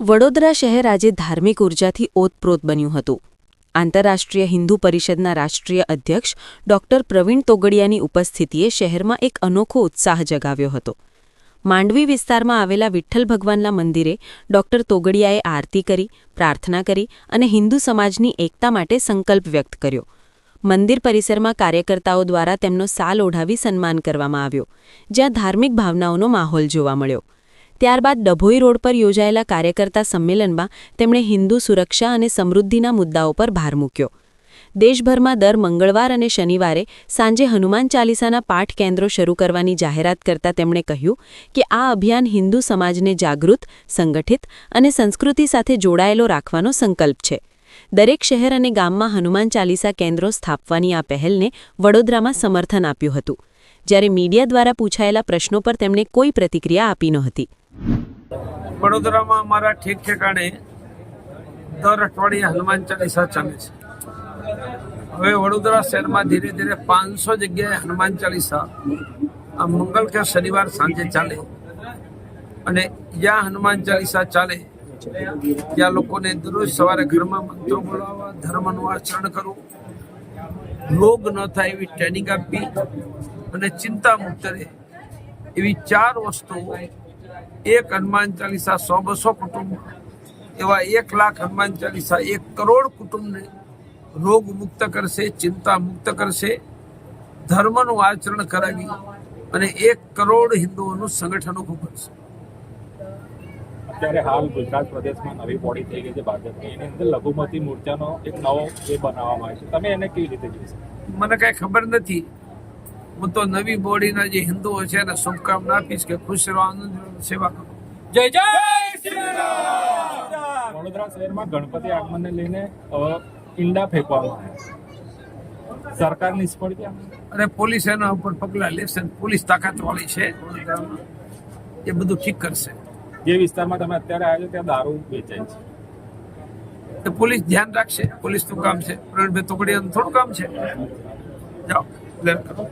વડોદરા શહેર આજે ધાર્મિક ઉર્જાથી ઓતપ્રોત બન્યું હતું. આંતરરાષ્ટ્રીય હિન્દુ પરિષદના રાષ્ટ્રીય અધ્યક્ષ ડોક્ટર પ્રવીણ તોગડિયાની ઉપસ્થિતિએ શહેરમાં એક અનોખો ઉત્સાહ જગાવ્યો હતો. માંડવી વિસ્તારમાં આવેલા વિઠ્ઠલ ભગવાનના મંદિરે ડોક્ટર તોગડિયાએ આરતી કરી, પ્રાર્થના કરી અને હિન્દુ સમાજની એકતા માટે સંકલ્પ વ્યક્ત કર્યો. મંદિર પરિસરમાં કાર્યકર્તાઓ દ્વારા તેમનો શાલ ઓઢાવી સન્માન કરવામાં આવ્યો, જ્યાં ધાર્મિક ભાવનાઓનો માહોલ જોવા મળ્યો. ત્યારબાદ ડભોઈ રોડ પર યોજાયેલા કાર્યકર્તા સંમેલનમાં તેમણે હિન્દુ સુરક્ષા અને સમૃદ્ધિના મુદ્દાઓ પર ભાર મૂક્યો. દેશભરમાં દર મંગળવાર અને શનિવારે સાંજે હનુમાન ચાલીસાના પાઠ કેન્દ્રો શરૂ કરવાની જાહેરાત કરતા તેમણે કહ્યું કે આ અભિયાન હિન્દુ સમાજને જાગૃત, સંગઠિત અને સંસ્કૃતિ સાથે જોડાયેલો રાખવાનો સંકલ્પ છે. દરેક શહેર અને ગામમાં હનુમાન ચાલીસા કેન્દ્રો સ્થાપવાની આ પહેલને વડોદરામાં સમર્થન આપ્યું હતું. જ્યારે મીડિયા દ્વારા પૂછાયેલા પ્રશ્નો પર તેમણે કોઈ પ્રતિક્રિયા આપી નહોતી. વડોદરામાં અમારા ઠેક ઠેકાણે દર અઠવાડિયે હનુમાન ચાલીસા ચાલે છે. હવે વડોદરા શહેરમાં ધીરે ધીરે 500 જગ્યાએ હનુમાન ચાલીસા આ મંગળ કે શનિવાર સાંજે ચાલે. અને જ્યાં હનુમાન ચાલીસા ચાલે ત્યાં લોકોને દરરોજ સવારે ઘરમાં મંત્રો બોલાવવા, ધર્મનું આચરણ કરવું, રોગ ન થાય એવી ટ્રેનિંગ આપવી અને ચિંતા મુક્ત રહે એવી 4 વસ્તુઓ એક હનુમાન ચાલીસા 100-200 કુટુંબ એવા 1 લાખ હનુમાન ચાલીસા 1 કરોડ કુટુંબને રોગ મુક્ત કરશે, ચિંતા મુક્ત કરશે, ધર્મનું આચરણ કરાવી અને 1 કરોડ હિન્દુઓનું સંગઠન ઊભું કરશે. અત્યારે હાલ ગુજરાત પ્રદેશમાં નવી બોડી થઈ ગઈ છે ભાજપની, એની અંદર લઘુમતી મોરચાનો એક નવો એ બનાવવામાં આવ્યો છે. તમે એને કેવી રીતે જોઈશો? મને કાંઈ ખબર નથી. હું તો નવી બોડીના જે હિન્દુઓ છે એને શુભકામના આપીશ કે ખુશ રહો, આનંદ રહો, સેવા કરો. જય જય શ્રી રામ. વડોદરા શહેરમાં ગણપતિ આગમનને લઈને ઈંડા ફેંકવામાં આવ્યા. સરકાર નિષ્ફળ ગયા અને પોલીસ એના ઉપર પગલાં લેશે. પોલીસ તાકાતવાળી છે, એ બધું ઠીક કરશે. જે વિસ્તારમાં તમે અત્યારે આવ્યા છો ત્યાં દારૂ વેચાય છે, પોલીસ ધ્યાન રાખશે. પોલીસનું કામ છે. પ્રવીણભાઈ તોગડિયાનું થોડું કામ છે. જાઓ, ક્લિયર કરો.